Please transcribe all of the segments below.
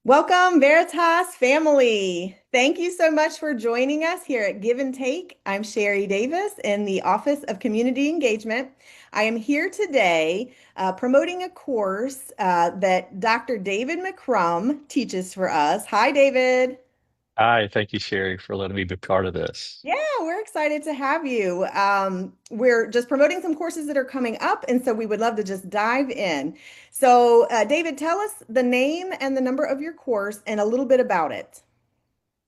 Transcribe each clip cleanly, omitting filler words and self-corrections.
Welcome, Veritas family. Thank you so much for joining us here at Give and Take. I'm Sherry Davis in the Office of Community Engagement. I am here today promoting a course that Dr. David McCrum teaches for us. Hi, David. Hi, thank you, Sherry, for letting me be part of this. Yeah, we're excited to have you. We're just promoting some courses that are coming up, and so we would love to just dive in. So, David, tell us the name and the number of your course and a little bit about it.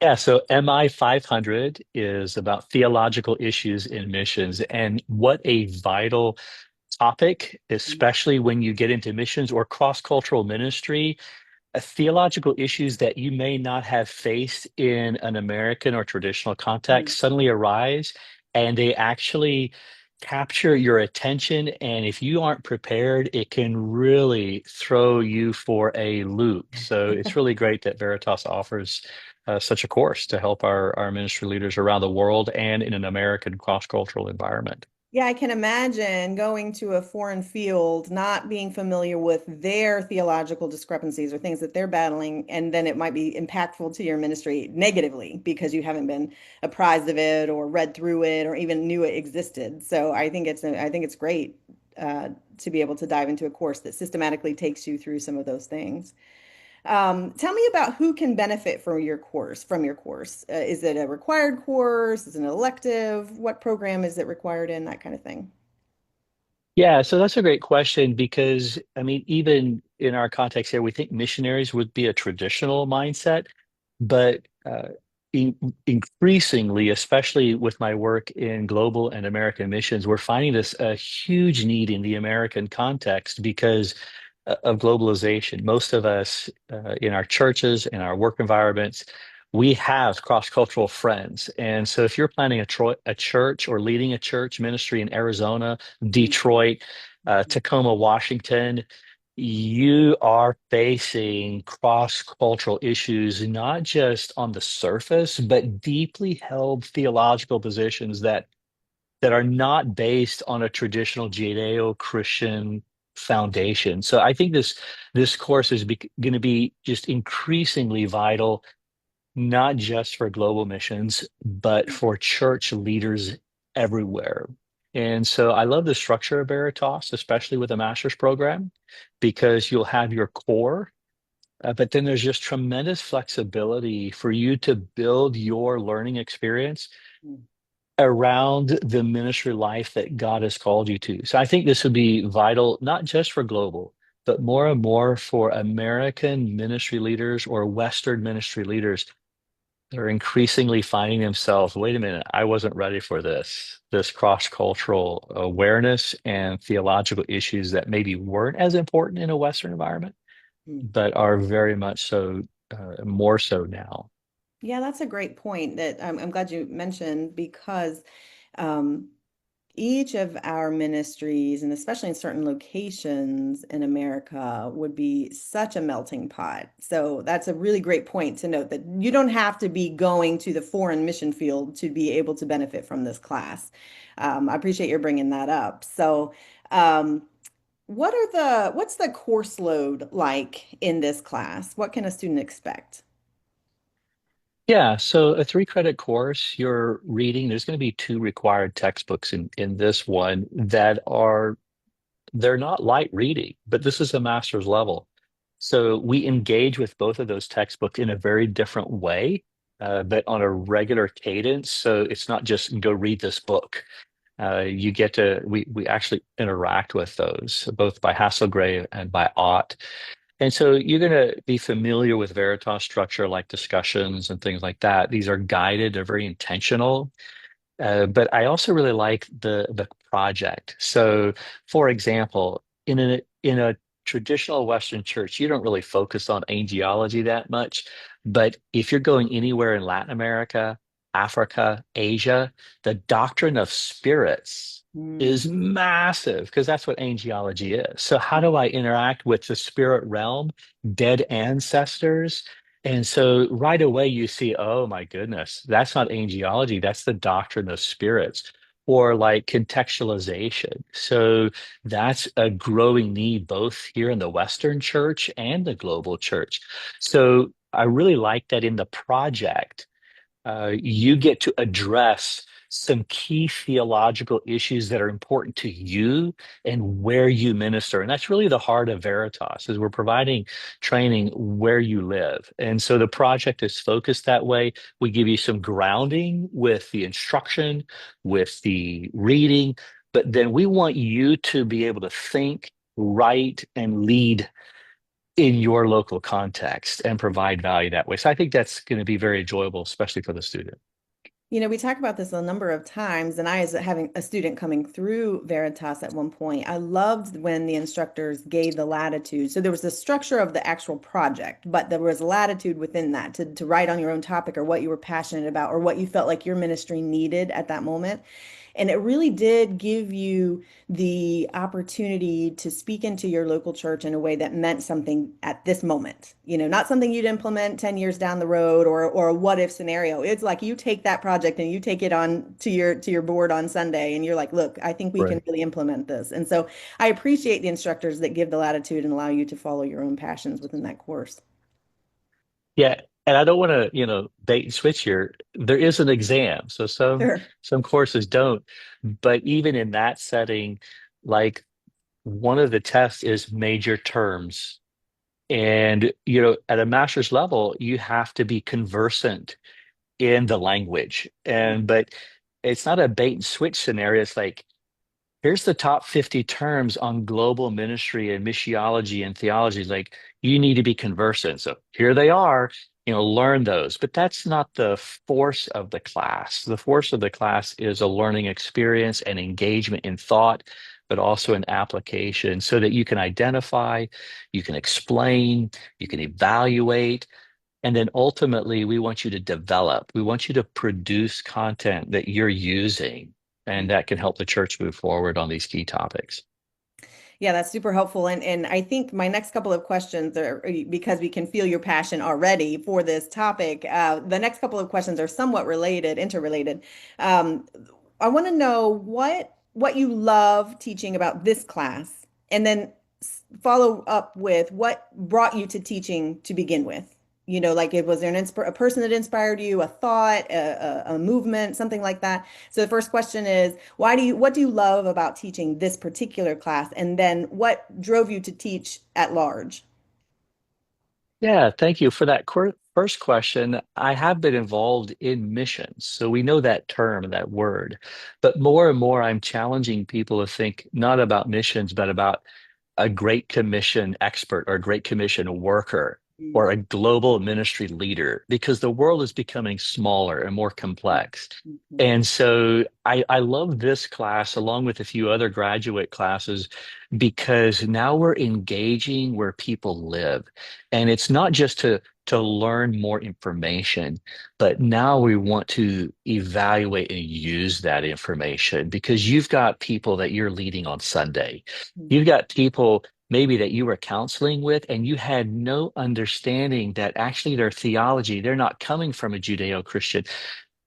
Yeah, so MI 500 is about theological issues in missions, and what a vital topic, especially when you get into missions or cross-cultural ministry. Theological issues that you may not have faced in an American or traditional context suddenly arise, and they actually capture your attention. And if you aren't prepared, it can really throw you for a loop. So it's really great that Veritas offers such a course to help our ministry leaders around the world and in an American cross-cultural environment. Yeah, I can imagine going to a foreign field, not being familiar with their theological discrepancies or things that they're battling, and then it might be impactful to your ministry negatively because you haven't been apprised of it or read through it or even knew it existed. So I think it's great to be able to dive into a course that systematically takes you through some of those things. Tell me about who can benefit from your course. Is it a required course? Is it an elective? What program is it required in? That kind of thing. Yeah, so that's a great question because, I mean, even in our context here, we think missionaries would be a traditional mindset, but increasingly, especially with my work in global and American missions, we're finding this a huge need in the American context because of globalization. Most of us in our churches, in our work environments, we have cross-cultural friends. And so if you're planning a church or leading a church ministry in Arizona, Detroit, Tacoma, Washington, you are facing cross-cultural issues, not just on the surface, but deeply held theological positions that are not based on a traditional Judeo-Christian foundation. So I think this course is going to be just increasingly vital, not just for global missions, but for church leaders everywhere. And so I love the structure of Veritas, especially with a master's program, because you'll have your core, but then there's just tremendous flexibility for you to build your learning experience around the ministry life that God has called you to. So I think this would be vital, not just for global, but more and more for American ministry leaders or Western ministry leaders. They're increasingly finding themselves, wait a minute, I wasn't ready for this cross-cultural awareness and theological issues that maybe weren't as important in a Western environment, Mhm. but are very much so, more so now. Yeah, that's a great point that I'm glad you mentioned because um, each of our ministries, and especially in certain locations in America, would be such a melting pot. So that's a really great point to note that you don't have to be going to the foreign mission field to be able to benefit from this class. I appreciate your bringing that up. So, um, what's the course load like in this class? What can a student expect? Yeah, so a 3 credit course, you're reading, there's going to be two required textbooks in this one they're not light reading, but this is a master's level. So we engage with both of those textbooks in a very different way, but on a regular cadence. So it's not just go read this book. We actually interact with those, both by Hasselgrave and by Ott. And so you're going to be familiar with Veritas structure like discussions and things like that. These are guided, they're very intentional. But I also really like the project. So, for example, in a traditional Western church, you don't really focus on angelology that much. But if you're going anywhere in Latin America, Africa, Asia, the doctrine of spirits Hmm. is massive because that's what angelology is. So, how do I interact with the spirit realm, dead ancestors? And so right away you see, oh my goodness, that's not angelology, that's the doctrine of spirits. or like contextualization. So that's a growing need both here in the Western church and the global church. So I really like that in the project you get to address some key theological issues that are important to you and where you minister. And that's really the heart of Veritas, is we're providing training where you live. And so the project is focused that way. We give you some grounding with the instruction, with the reading, but then we want you to be able to think, write, and lead in your local context and provide value that way. So I think that's going to be very enjoyable, especially for the student. We talk about this a number of times, and I, as having a student coming through Veritas at one point, I loved when the instructors gave the latitude. So there was the structure of the actual project, but there was latitude within that to write on your own topic or what you were passionate about or what you felt like your ministry needed at that moment. And it really did give you the opportunity to speak into your local church in a way that meant something at this moment. Not something you'd implement 10 years down the road or a what if scenario. It's like you take that project and you take it on to your board on Sunday and you're like, look, I think we can Right. really implement this. And so I appreciate the instructors that give the latitude and allow you to follow your own passions within that course. Yeah. And I don't want to, bait and switch here. There is an exam. So Sure. some courses don't. But even in that setting, like one of the tests is major terms. And, at a master's level, you have to be conversant in the language. But it's not a bait and switch scenario. It's like, here's the top 50 terms on global ministry and missiology and theology. Like, you need to be conversant. So here they are, learn those. But that's not the force of the class. The force of the class is a learning experience and engagement in thought, but also in application so that you can identify, you can explain, you can evaluate. And then ultimately, we want you to develop. We want you to produce content that you're using and that can help the church move forward on these key topics. Yeah, that's super helpful. And I think my next couple of questions are because we can feel your passion already for this topic. The next couple of questions are somewhat related, interrelated. Um, I want to know what you love teaching about this class, and then follow up with what brought you to teaching to begin with. Like it was there a person that inspired you, a thought, a movement, something like that. So the first question is, what do you love about teaching this particular class? And then what drove you to teach at large? Yeah, thank you for that first question. I have been involved in missions, so we know that term, that word. But more and more, I'm challenging people to think not about missions, but about a Great Commission expert or a Great Commission worker Mm, or a global ministry leader because the world is becoming smaller and more mm, complex. mhm, And so I love this class along with a few other graduate classes because now we're engaging where people live. And it's not just to learn more information, but now we want to evaluate and use that information because you've got people that you're leading on Sunday. mm, You've got people maybe that you were counseling with, and you had no understanding that actually their theology, they're not coming from a Judeo-Christian.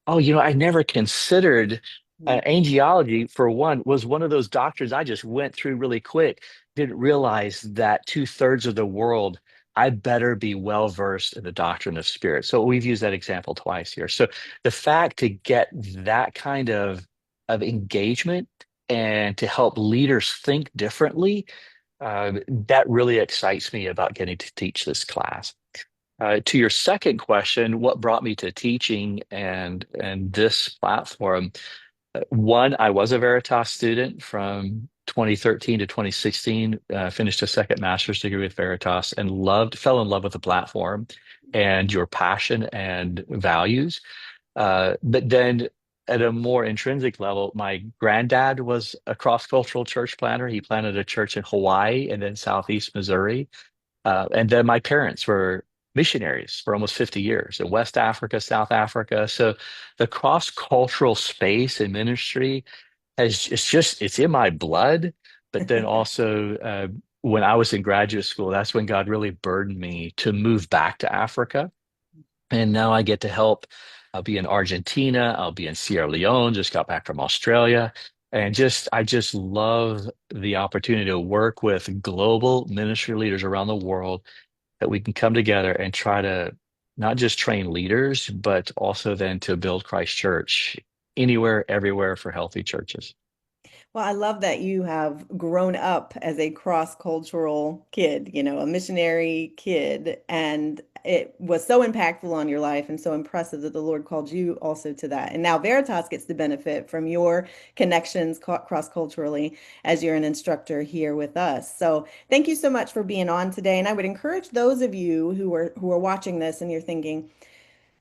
Oh, I never considered mm, angiology, for one, was one of those doctrines I just went through really quick. Didn't realize that two-thirds of the world, I better be well versed in the doctrine of spirit. So we've used that example twice here. So the fact to get that kind of engagement and to help leaders think differently, that really excites me about getting to teach this class. To your second question, what brought me to teaching and this platform? One, I was a Veritas student from 2013 to 2016, finished a second master's degree with Veritas and fell in love with the platform and your passion and values. But then at a more intrinsic level, my granddad was a cross-cultural church planter. He planted a church in Hawaii and then Southeast Missouri. And then my parents were missionaries for almost 50 years in West Africa, South Africa. So the cross-cultural space and ministry it's in my blood. But then also when I was in graduate school, that's when God really burdened me to move back to Africa. And now I get to help. I'll be in Argentina. I'll be in Sierra Leone, just got back from Australia. And I just love the opportunity to work with global ministry leaders around the world that we can come together and try to not just train leaders, but also then to build Christ Church anywhere, everywhere for healthy churches. Well, I love that you have grown up as a cross-cultural kid, a missionary kid, and it was so impactful on your life and so impressive that the Lord called you also to that. And now Veritas gets to benefit from your connections cross-culturally as you're an instructor here with us. So thank you so much for being on today. And I would encourage those of you who are watching this and you're thinking,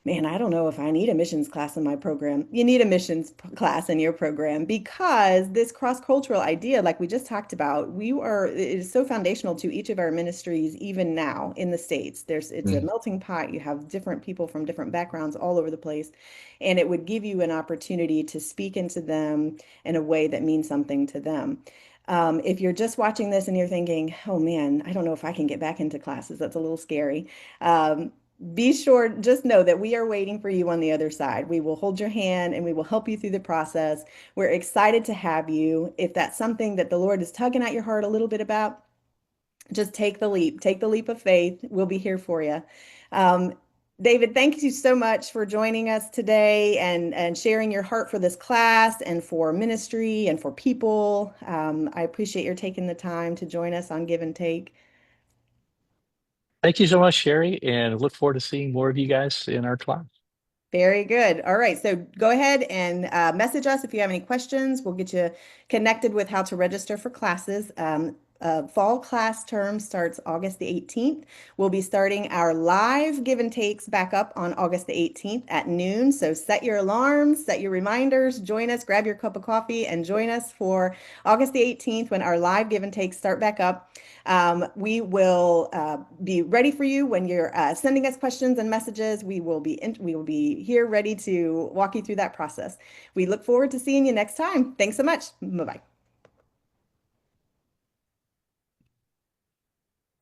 man, I don't know if I need a missions class in my program. You need a class in your program because this cross-cultural idea, like we just talked about, it is so foundational to each of our ministries, even now in the States. It's a Mm. melting pot. You have different people from different backgrounds all over the place, and it would give you an opportunity to speak into them in a way that means something to them. If you're just watching this and you're thinking, oh man, I don't know if I can get back into classes, that's a little scary. Be sure, just know that we are waiting for you on the other side. We will hold your hand and we will help you through the process. We're excited to have you. If that's something that the Lord is tugging at your heart a little bit about, just take the leap. Take the leap of faith. We'll be here for you. Um, David, thank you so much for joining us today and sharing your heart for this class and for ministry and for people. I appreciate your taking the time to join us on Give and Take. Thank you so much, Sherry, and look forward to seeing more of you guys in our class. Very good. All right. So go ahead and message us if you have any questions. We'll get you connected with how to register for classes. Fall class term starts August the 18th. We'll be starting our live give and takes back up on August the 18th at noon. So set your alarms, set your reminders, join us, grab your cup of coffee, and join us for August the 18th when our live give and takes start back up. We will be ready for you when you're sending us questions and messages. We will be here ready to walk you through that process. We look forward to seeing you next time. Thanks so much. Bye bye.